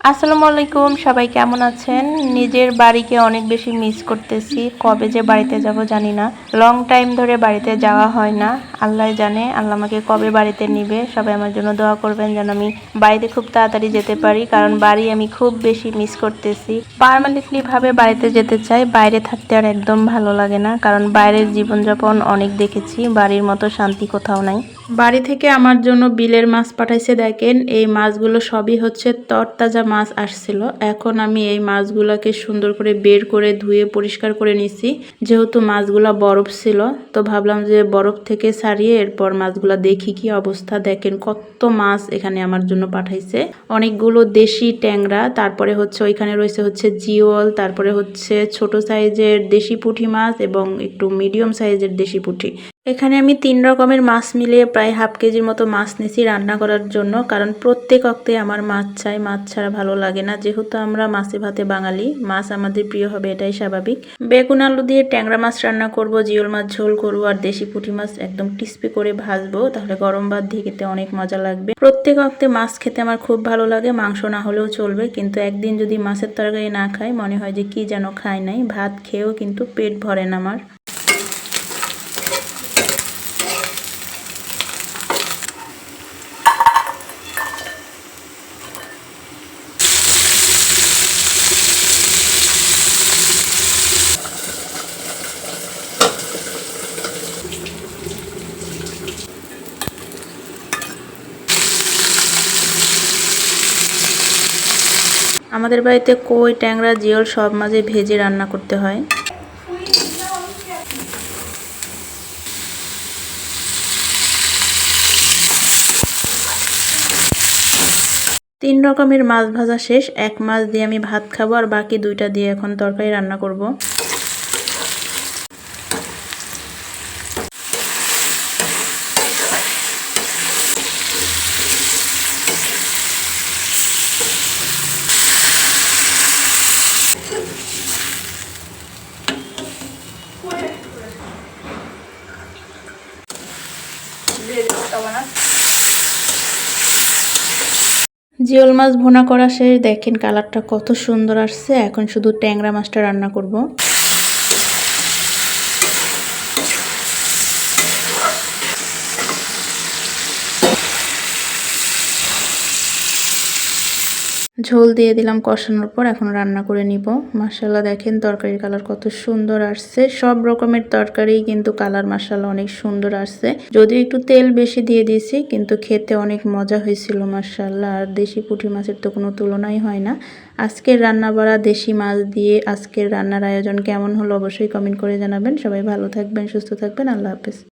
আসসালামু আলাইকুম, সবাই কেমন আছেন? নিজের বাড়িকে অনেক বেশি মিস করতেছি। কবে যে বাড়িতে যাব জানি না। লং টাইম ধরে বাড়িতে যাওয়া হয় না। আল্লাহ জানে আল্লাহ আমাকে কবে বাড়িতে নিবে। সবাই আমার জন্য দোয়া করবেন যেন আমি বাড়িতে খুব তাড়াতাড়ি যেতে পারি, কারণ বাড়ি আমি খুব বেশি মিস করতেছি। পার্মানেন্টলি ভাবে বাড়িতে যেতে চাই। বাইরে থাকতে আর একদম ভালো লাগে না, কারণ বাইরের জীবনযাপন অনেক দেখেছি। বাড়ির মতো শান্তি কোথাও নাই। বাড়ি থেকে আমার জন্য বিলের মাছ পাঠাইছে। দেখেন, এই মাছগুলো সবই হচ্ছে তরতাজা মাছ আসছিল। এখন আমি এই মাছগুলোকে সুন্দর করে বের করে ধুয়ে পরিষ্কার করে নিছি। যেহেতু মাছগুলা বরফ ছিল, তো ভাবলাম যে বরফ থেকে ছাড়িয়ে এরপর মাছগুলা দেখি কি অবস্থা। দেখেন কত মাছ এখানে আমার জন্য পাঠাইছে। অনেকগুলো দেশি ট্যাংরা, তারপরে হচ্ছে ওইখানে রয়েছে হচ্ছে জিওল, তারপরে হচ্ছে ছোট সাইজের দেশি পুঁটি মাছ এবং একটু মিডিয়াম সাইজের দেশি পুঁটি। এখানে আমি 3 রকমের মাছ মিলিয়ে প্রায় হাফ কেজির মতো মাছ নিয়েছি রান্না করার জন্য, কারণ প্রত্যেক অক্তে আমার মাছ চাই। মাছ ছাড়া ভালো লাগে না। যেহেতু আমরা মাছে ভাতে বাঙালি, মাছ আমাদের প্রিয় হবে, এটাই স্বাভাবিক। বেগুন আলু দিয়ে ট্যাংরা মাছ রান্না করব, জিওল মাছ ঝোল করবো, আর দেশি পুঁটি মাছ একদম ক্রিস্পি করে ভাজবো। তাহলে গরম ভাত দিয়ে খেতে অনেক মজা লাগবে। প্রত্যেক অক্তে মাছ খেতে আমার খুব ভালো লাগে। মাংস না হলেও চলবে, কিন্তু একদিন যদি মাছের তরকারি না খাই মনে হয় যে কি যেন খাই নাই। ভাত খেয়েও কিন্তু পেট ভরে না আমার। আমাদের বাড়িতে কই, ট্যাংরা, জিওল সব মাঝে ভেজে রান্না করতে হয়। 3 রকমের মাছ ভাজা শেষ। এক মাছ দিয়ে আমি ভাত খাবো, আর বাকি 2টা দিয়ে এখন তরকারি রান্না করব। জিওল মাছ ভুনা করা শেষ। দেখেন কালারটা কত সুন্দর আসছে। এখন শুধু ট্যাংরা মাছটা রান্না করব। ঝোল দিয়ে দিলাম কষানোর পর, এখন রান্না করে নিব। মাশাআল্লাহ, দেখেন তরকারির কালার কত সুন্দর আসছে। সব রকমের তরকারি কিন্তু কালার মাশাআল্লাহ অনেক সুন্দর আসছে। যদিও একটু তেল বেশি দিয়ে দিয়েছি, কিন্তু খেতে অনেক মজা হয়েছিল মাশাআল্লাহ। আর দেশি পুঁটি মাছের তো কোনো তুলনাই হয় না। আজকের রান্না বাড়া দেশি মাছ দিয়ে আজকের রান্নার আয়োজন কেমন হলো অবশ্যই কমেন্ট করে জানাবেন। সবাই ভালো থাকবেন, সুস্থ থাকবেন। আল্লাহ হাফেজ।